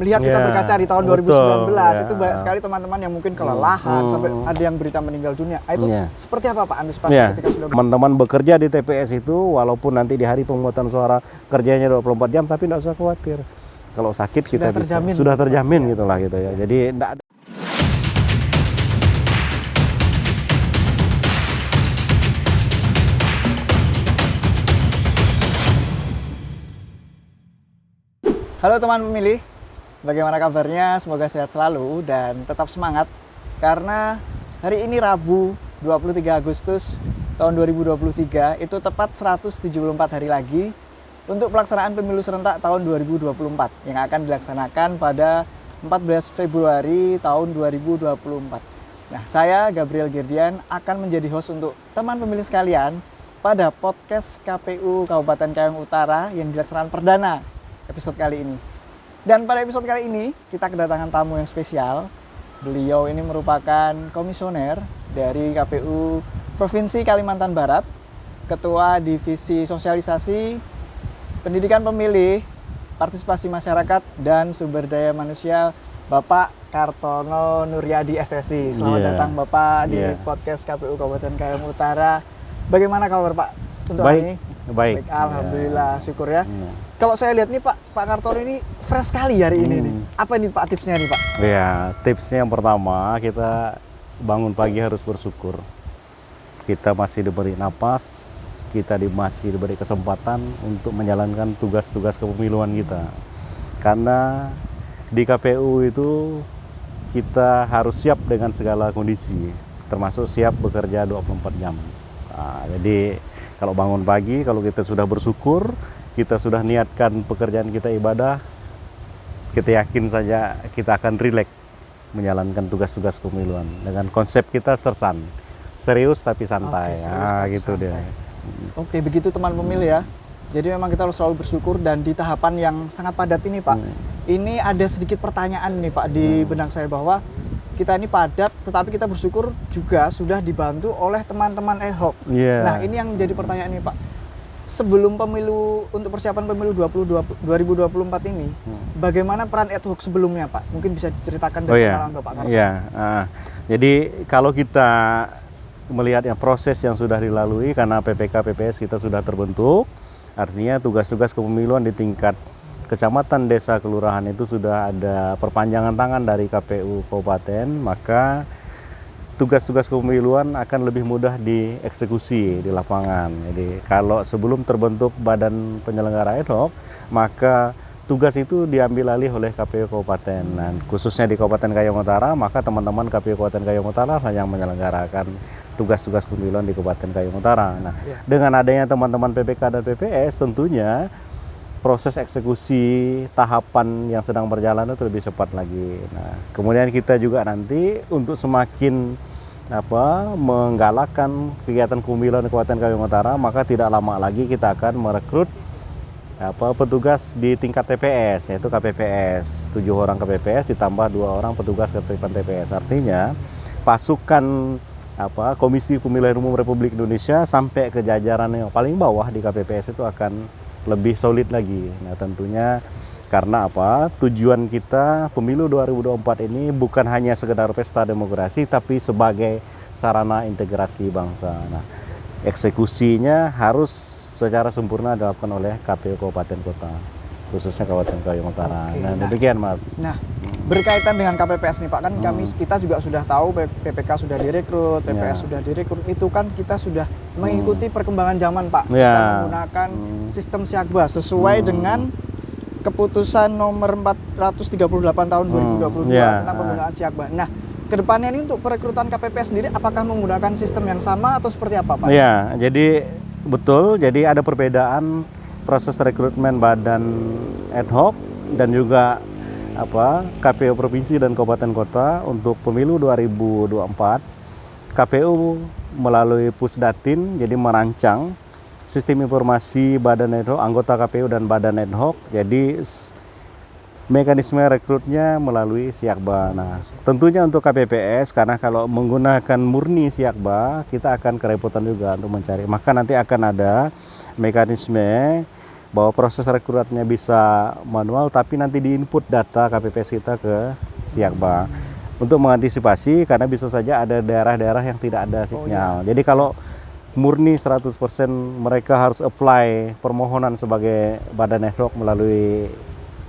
melihat kita berkaca di tahun 2019 itu banyak sekali teman-teman yang mungkin kelelahan sampai ada yang berita meninggal dunia. Itu seperti apa Pak antisipasi ketika sudah teman-teman bekerja di TPS itu, walaupun nanti di hari pemungutan suara kerjanya 24 jam, tapi tidak usah khawatir. Kalau sakit kita sudah terjamin gitulah gitu ya. Jadi tidak ada. Halo teman pemilih, bagaimana kabarnya? Semoga sehat selalu dan tetap semangat karena hari ini Rabu 23 Agustus tahun 2023 itu tepat 174 hari lagi untuk pelaksanaan pemilu serentak tahun 2024 yang akan dilaksanakan pada 14 Februari tahun 2024. Nah, saya Gabriel Girdian akan menjadi host untuk teman pemilih sekalian pada podcast KPU Kabupaten Kayong Utara yang dilaksanakan perdana episode kali ini. Dan pada episode kali ini kita kedatangan tamu yang spesial. Beliau ini merupakan komisioner dari KPU Provinsi Kalimantan Barat, Ketua Divisi Sosialisasi, Pendidikan Pemilih, Partisipasi Masyarakat dan Sumber Daya Manusia, Bapak Kartono Nuryadi SSI. Selamat datang Bapak di podcast KPU Kabupaten Kayong Utara. Bagaimana kabar Pak untuk hari ini? Baik. Alhamdulillah, syukur ya. Kalau saya lihat nih Pak Kartono ini fresh sekali hari ini nih. Apa ini Pak tipsnya nih Pak? Ya, tipsnya yang pertama kita bangun pagi harus bersyukur. Kita masih diberi napas, kita masih diberi kesempatan untuk menjalankan tugas-tugas kepemiluan kita. Karena di KPU itu kita harus siap dengan segala kondisi, termasuk siap bekerja 24 jam. Nah, jadi kalau bangun pagi, kalau kita sudah bersyukur, kita sudah niatkan pekerjaan kita ibadah, kita yakin saja kita akan rileks menjalankan tugas-tugas kepemiluan dengan konsep kita sersan, serius tapi santai. Gitu dia. Oke, begitu teman pemilih ya. Jadi memang kita harus selalu bersyukur dan di tahapan yang sangat padat ini Pak. Ini ada sedikit pertanyaan nih Pak di benak saya bahwa kita ini padat, tetapi kita bersyukur juga sudah dibantu oleh teman-teman ad hoc. Nah, ini yang jadi pertanyaan nih Pak. Sebelum pemilu, untuk persiapan pemilu 2024 ini, bagaimana peran ad hoc sebelumnya Pak? Mungkin bisa diceritakan dari pengalaman Bapak Kartono. Jadi kalau kita melihat proses yang sudah dilalui, karena PPK PPS kita sudah terbentuk, artinya tugas-tugas kepemiluan di tingkat kecamatan, desa, kelurahan itu sudah ada perpanjangan tangan dari KPU Kabupaten, maka tugas-tugas kepemiluan akan lebih mudah dieksekusi di lapangan. Jadi kalau sebelum terbentuk badan penyelenggara ad hoc, maka tugas itu diambil alih oleh KPU Kabupaten. Dan khususnya di Kabupaten Kayong Utara, maka teman-teman KPU Kabupaten Kayong Utara yang menyelenggarakan tugas-tugas kepemiluan di Kabupaten Kayong Utara. Nah, dengan adanya teman-teman PPK dan PPS, tentunya proses eksekusi tahapan yang sedang berjalan itu lebih cepat lagi. Nah, kemudian kita juga nanti untuk semakin menggalakkan kegiatan kepemiluan di Kabupaten Kayong Utara, maka tidak lama lagi kita akan merekrut petugas di tingkat TPS, yaitu KPPS. 7 orang KPPS ditambah 2 orang petugas ketertiban TPS. Artinya pasukan Komisi Pemilihan Umum Republik Indonesia sampai ke jajaran yang paling bawah di KPPS itu akan lebih solid lagi. Nah, tentunya karena tujuan kita pemilu 2024 ini bukan hanya sekedar pesta demokrasi, tapi sebagai sarana integrasi bangsa. Nah, eksekusinya harus secara sempurna dilakukan oleh KPU Kabupaten Kota, khususnya Kabupaten Kayong Utara. Nah, demikian Mas. Nah, berkaitan dengan KPPS nih Pak, kan kita juga sudah tahu PPK sudah direkrut, PPS sudah direkrut, itu kan kita sudah mengikuti perkembangan zaman Pak. Kita menggunakan sistem Siakba sesuai dengan keputusan nomor 438 tahun 2022 tentang penggunaan Siakba. Nah, kedepannya ini untuk perekrutan KPPS sendiri apakah menggunakan sistem yang sama atau seperti apa Pak? Ya, jadi betul, jadi ada perbedaan proses rekrutmen badan ad hoc dan juga KPU Provinsi dan Kabupaten Kota untuk pemilu 2024. KPU melalui Pusdatin jadi merancang sistem informasi badan ad hoc, anggota KPU dan badan ad hoc. Jadi mekanisme rekrutnya melalui Siakba. Nah, tentunya untuk KPPS, karena kalau menggunakan murni Siakba, kita akan kerepotan juga untuk mencari. Maka nanti akan ada mekanisme bahwa proses rekrutnya bisa manual, tapi nanti diinput data KPPS kita ke Siakba untuk mengantisipasi, karena bisa saja ada daerah-daerah yang tidak ada sinyal. Jadi kalau murni 100% mereka harus apply permohonan sebagai badan ad hoc melalui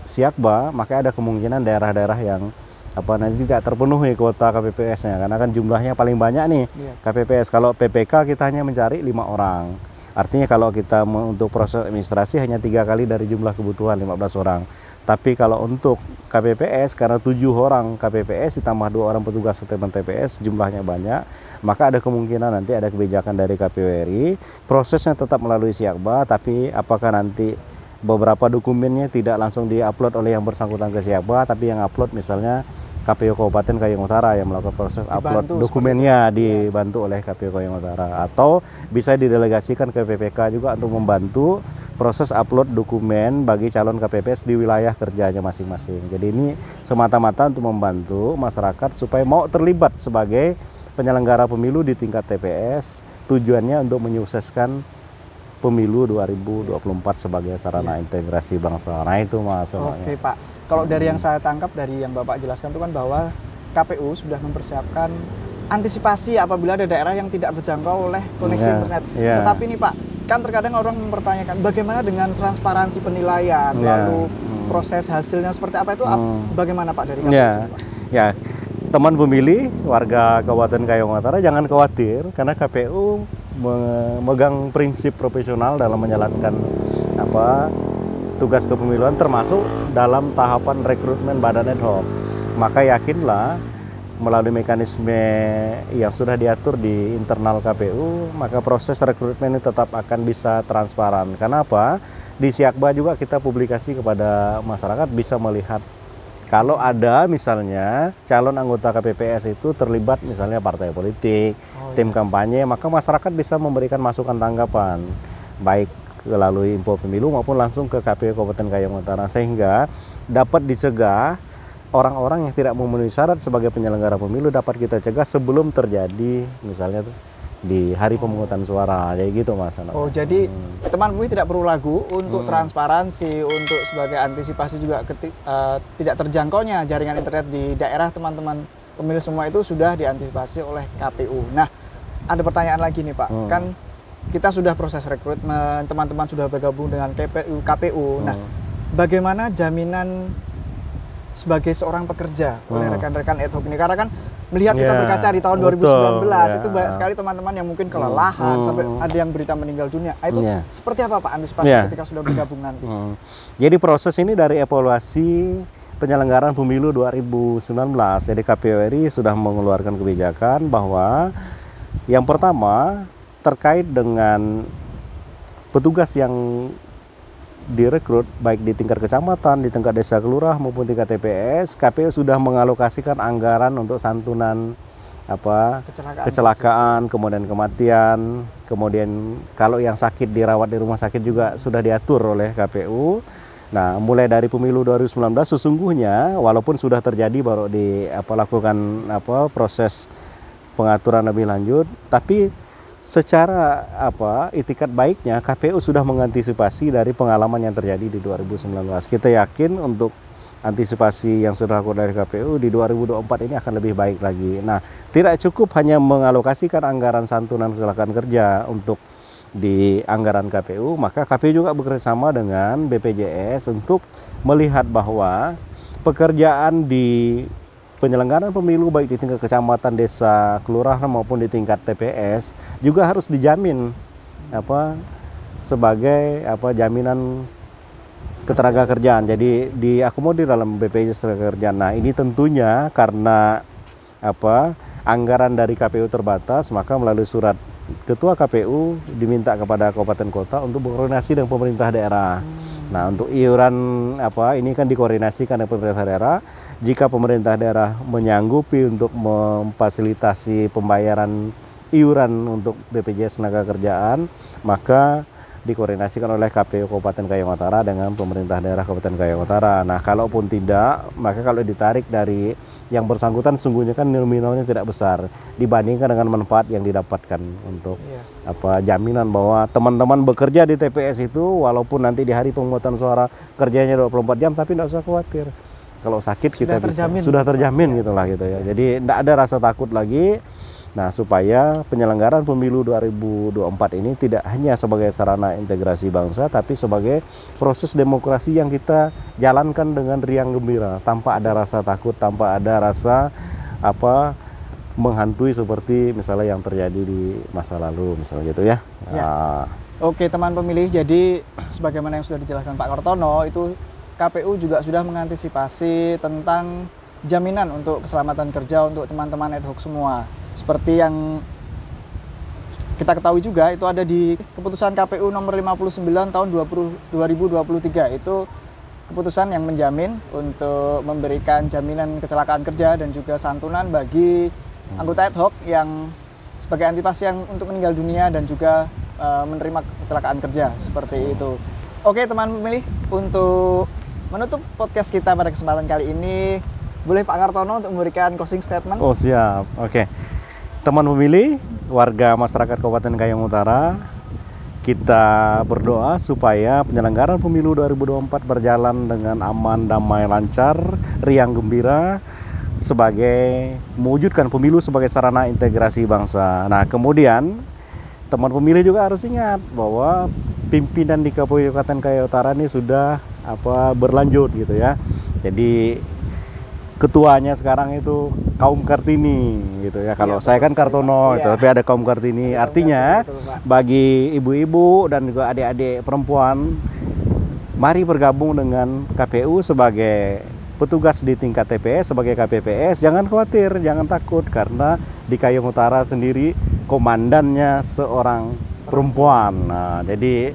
Siakba, maka ada kemungkinan daerah-daerah yang nanti tidak terpenuhi kuota KPPS-nya, karena kan jumlahnya paling banyak nih KPPS. Kalau PPK kita hanya mencari 5 orang. Artinya kalau kita untuk proses administrasi hanya 3 kali dari jumlah kebutuhan 15 orang. Tapi kalau untuk KPPS, karena 7 orang KPPS ditambah 2 orang petugas settlement TPS, jumlahnya banyak, maka ada kemungkinan nanti ada kebijakan dari KPU RI, prosesnya tetap melalui Siakba, tapi apakah nanti beberapa dokumennya tidak langsung diupload oleh yang bersangkutan ke Siakba, tapi yang upload misalnya KPU Kabupaten Kayong Utara yang melakukan proses upload dokumennya, dibantu oleh KPU Kayong Utara, atau bisa didelegasikan ke PPK juga untuk membantu proses upload dokumen bagi calon KPPS di wilayah kerjanya masing-masing. Jadi ini semata-mata untuk membantu masyarakat supaya mau terlibat sebagai penyelenggara pemilu di tingkat TPS, tujuannya untuk menyukseskan pemilu 2024 sebagai sarana integrasi bangsa. Nah itu masalahnya. Oke Pak, kalau dari yang saya tangkap dari yang Bapak jelaskan itu kan bahwa KPU sudah mempersiapkan antisipasi apabila ada daerah yang tidak terjangkau oleh koneksi internet. Tetapi nih Pak, kan terkadang orang mempertanyakan bagaimana dengan transparansi penilaian, lalu proses hasilnya seperti apa itu, bagaimana Pak dari KPU? Ya, teman pemilih warga Kabupaten Kayong Utara jangan khawatir, karena KPU memegang prinsip profesional dalam menjalankan tugas kepemiluan, termasuk dalam tahapan rekrutmen badan ad hoc. Maka yakinlah melalui mekanisme yang sudah diatur di internal KPU, maka proses rekrutmen ini tetap akan bisa transparan. Kenapa? Di Siakba juga kita publikasi kepada masyarakat, bisa melihat kalau ada misalnya calon anggota KPPS itu terlibat misalnya partai politik, tim kampanye, maka masyarakat bisa memberikan masukan tanggapan, baik melalui info pemilu maupun langsung ke KPU Kabupaten Kayong Utara, sehingga dapat dicegah orang-orang yang tidak memenuhi syarat sebagai penyelenggara pemilu, dapat kita cegah sebelum terjadi misalnya di hari pemungutan suara, kayak gitu Mas. Jadi teman pemilih tidak perlu ragu untuk transparansi, untuk sebagai antisipasi juga tidak terjangkaunya jaringan internet di daerah teman-teman pemilih semua itu sudah diantisipasi oleh KPU. Nah, ada pertanyaan lagi nih Pak, kan kita sudah proses rekrutmen, teman-teman sudah bergabung dengan KPU. Nah, bagaimana jaminan sebagai seorang pekerja oleh rekan-rekan ad hoc ini? Karena kan melihat kita berkaca di tahun 2019 itu banyak sekali teman-teman yang mungkin kelelahan sampai ada yang berita meninggal dunia. Itu seperti apa Pak antisipasi ketika sudah bergabung nanti? Jadi proses ini dari evaluasi penyelenggaraan pemilu 2019. Jadi KPU RI sudah mengeluarkan kebijakan bahwa yang pertama terkait dengan petugas yang direkrut baik di tingkat kecamatan, di tingkat desa kelurahan maupun tingkat TPS, KPU sudah mengalokasikan anggaran untuk santunan kecelakaan, kemudian kematian, kemudian kalau yang sakit dirawat di rumah sakit juga sudah diatur oleh KPU. Nah, mulai dari pemilu 2019 sesungguhnya walaupun sudah terjadi baru lakukan proses pengaturan lebih lanjut, tapi secara itikat baiknya KPU sudah mengantisipasi dari pengalaman yang terjadi di 2019. Kita yakin untuk antisipasi yang sudah dilakukan dari KPU di 2024 ini akan lebih baik lagi. Nah, tidak cukup hanya mengalokasikan anggaran santunan kecelakaan kerja untuk di anggaran KPU, maka KPU juga bekerjasama dengan BPJS untuk melihat bahwa pekerjaan di penyelenggaraan pemilu baik di tingkat kecamatan, desa, kelurahan maupun di tingkat TPS juga harus dijamin sebagai jaminan ketenaga kerjaan. Jadi diakomodir dalam BPJS tenaga kerjaan. Nah, ini tentunya karena anggaran dari KPU terbatas, maka melalui surat Ketua KPU diminta kepada kabupaten kota untuk berkoordinasi dengan pemerintah daerah. Nah, untuk iuran ini kan dikoordinasikan dengan pemerintah daerah. Jika pemerintah daerah menyanggupi untuk memfasilitasi pembayaran iuran untuk BPJS tenaga kerjaan, maka dikoordinasikan oleh KPU Kabupaten Kayong Utara dengan pemerintah daerah Kabupaten Kayong Utara. Nah, kalaupun tidak, maka kalau ditarik dari yang bersangkutan sungguhnya kan nominalnya tidak besar dibandingkan dengan manfaat yang didapatkan untuk jaminan bahwa teman-teman bekerja di TPS itu walaupun nanti di hari pemungutan suara kerjanya 24 jam tapi tidak usah khawatir. Kalau sakit kita sudah terjamin gitulah gitu ya. Jadi tidak ada rasa takut lagi. Nah, supaya penyelenggaraan pemilu 2024 ini tidak hanya sebagai sarana integrasi bangsa, tapi sebagai proses demokrasi yang kita jalankan dengan riang gembira, tanpa ada rasa takut, tanpa ada rasa menghantui seperti misalnya yang terjadi di masa lalu, misalnya gitu ya. Oke, teman pemilih, jadi sebagaimana yang sudah dijelaskan Pak Kartono, itu KPU juga sudah mengantisipasi tentang jaminan untuk keselamatan kerja untuk teman-teman ad hoc semua. Seperti yang kita ketahui juga, itu ada di keputusan KPU nomor 59 tahun 2023. Itu keputusan yang menjamin untuk memberikan jaminan kecelakaan kerja dan juga santunan bagi anggota ad hoc yang sebagai antisipasi yang untuk meninggal dunia dan juga menerima kecelakaan kerja, seperti itu. Oke, teman pemilih, untuk menutup podcast kita pada kesempatan kali ini, boleh Pak Kartono untuk memberikan closing statement? Oh, siap. Oke. Teman pemilih, warga masyarakat Kabupaten Kayong Utara, kita berdoa supaya penyelenggaraan pemilu 2024 berjalan dengan aman, damai, lancar, riang gembira, sebagai mewujudkan pemilu sebagai sarana integrasi bangsa. Nah, kemudian teman pemilih juga harus ingat bahwa pimpinan di KPU Kabupaten Kayong Utara ini sudah berlanjut gitu ya. Jadi ketuanya sekarang itu kaum Kartini gitu ya. Kalau saya kan Kartono, tapi ada kaum Kartini. Artinya bagi ibu-ibu dan juga adik-adik perempuan, mari bergabung dengan KPU sebagai petugas di tingkat TPS, sebagai KPPS. Jangan khawatir, jangan takut, karena di Kayong Utara sendiri komandannya seorang perempuan. Nah, jadi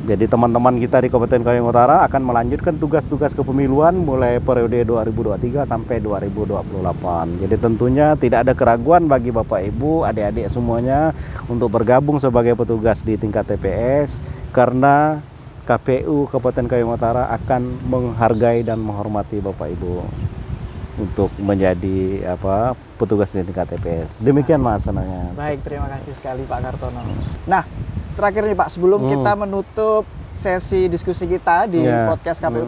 teman-teman kita di Kabupaten Kayong Utara akan melanjutkan tugas-tugas kepemiluan mulai periode 2023 sampai 2028. Jadi tentunya tidak ada keraguan bagi Bapak Ibu, adik-adik semuanya untuk bergabung sebagai petugas di tingkat TPS, karena KPU Kabupaten Kayong Utara akan menghargai dan menghormati Bapak Ibu untuk menjadi petugas di tingkat TPS. Demikian Mas senangnya. Baik, terima kasih sekali Pak Kartono. Nah, terakhir nih Pak, sebelum kita menutup sesi diskusi kita di podcast KPU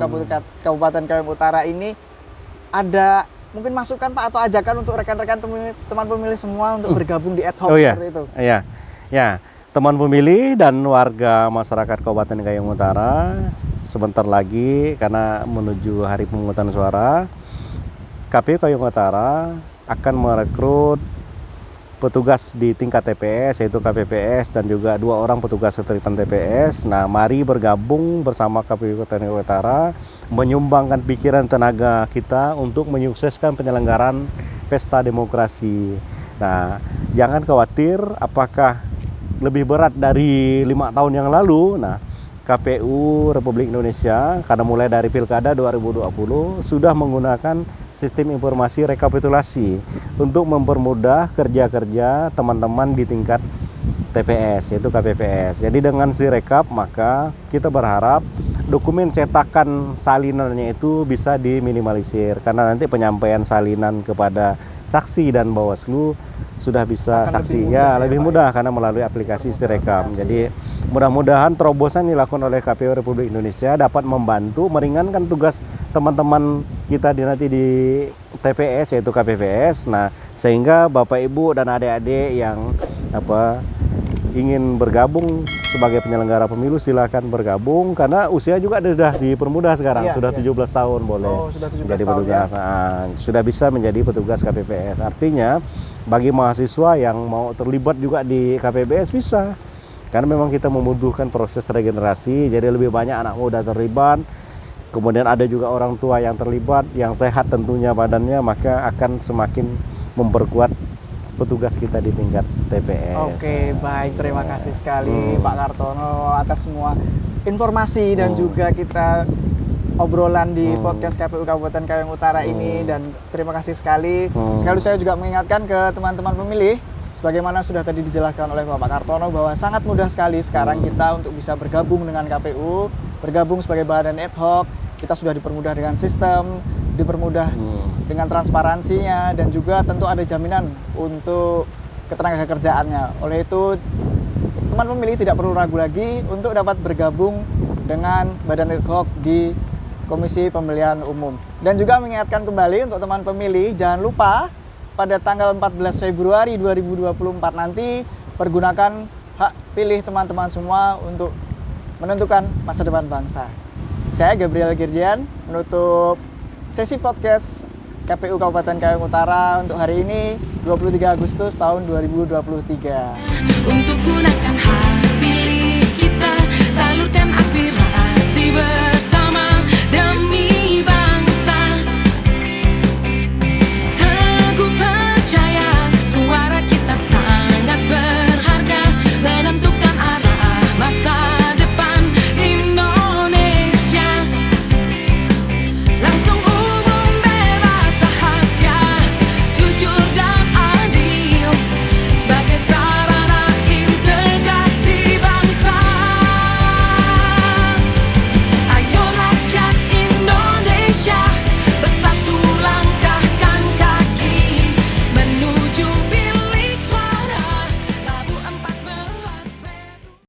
Kabupaten Kayong Utara ini, ada mungkin masukan Pak atau ajakan untuk rekan-rekan teman pemilih semua untuk bergabung di ad hoc seperti itu? Ya, teman pemilih dan warga masyarakat Kabupaten Kayong Utara, sebentar lagi karena menuju hari pemungutan suara, KPU Kayong Utara akan merekrut petugas di tingkat TPS, yaitu KPPS dan juga 2 orang petugas keterlibatan TPS. Nah, mari bergabung bersama KPU Kabupaten Utara, menyumbangkan pikiran tenaga kita untuk menyukseskan penyelenggaraan pesta demokrasi. Nah, jangan khawatir apakah lebih berat dari 5 tahun yang lalu. Nah, KPU Republik Indonesia karena mulai dari Pilkada 2020 sudah menggunakan sistem informasi rekapitulasi untuk mempermudah kerja-kerja teman-teman di tingkat TPS, yaitu KPPS. Jadi dengan Sirekap maka kita berharap dokumen cetakan salinannya itu bisa diminimalisir, karena nanti penyampaian salinan kepada saksi dan Bawaslu sudah bisa lebih mudah karena melalui aplikasi Sirekap. Jadi mudah-mudahan terobosan yang dilakukan oleh KPU Republik Indonesia dapat membantu meringankan tugas teman-teman kita nanti di TPS, yaitu KPPS. Nah, sehingga Bapak Ibu dan adik-adik yang ingin bergabung sebagai penyelenggara pemilu, silakan bergabung, karena usia juga sudah dipermudah sekarang, sudah 17 tahun boleh menjadi petugas. Sudah bisa menjadi petugas KPPS. Artinya bagi mahasiswa yang mau terlibat juga di KPPS bisa, karena memang kita membutuhkan proses regenerasi, jadi lebih banyak anak muda terlibat. Kemudian ada juga orang tua yang terlibat, yang sehat tentunya badannya, maka akan semakin memperkuat petugas kita di tingkat TPS. Oke, baik, terima kasih sekali Pak Kartono atas semua informasi dan juga kita obrolan di podcast KPU Kabupaten Kayong Utara ini, dan terima kasih sekali. Sekali saya juga mengingatkan ke teman-teman pemilih sebagaimana sudah tadi dijelaskan oleh Bapak Kartono bahwa sangat mudah sekali sekarang kita untuk bisa bergabung dengan KPU, bergabung sebagai badan ad hoc. Kita sudah dipermudah dengan sistem, dipermudah dengan transparansinya, dan juga tentu ada jaminan untuk ketenagakerjaannya. Oleh itu, teman pemilih tidak perlu ragu lagi untuk dapat bergabung dengan badan ad hoc di Komisi Pemilihan Umum. Dan juga mengingatkan kembali untuk teman pemilih, jangan lupa pada tanggal 14 Februari 2024 nanti pergunakan hak pilih teman-teman semua untuk menentukan masa depan bangsa. Saya Gabriel Girdian menutup sesi podcast KPU Kabupaten Kayong Utara untuk hari ini 23 Agustus tahun 2023. Untuk gunakan hak pilih kita, salurkan aspirasi bersama.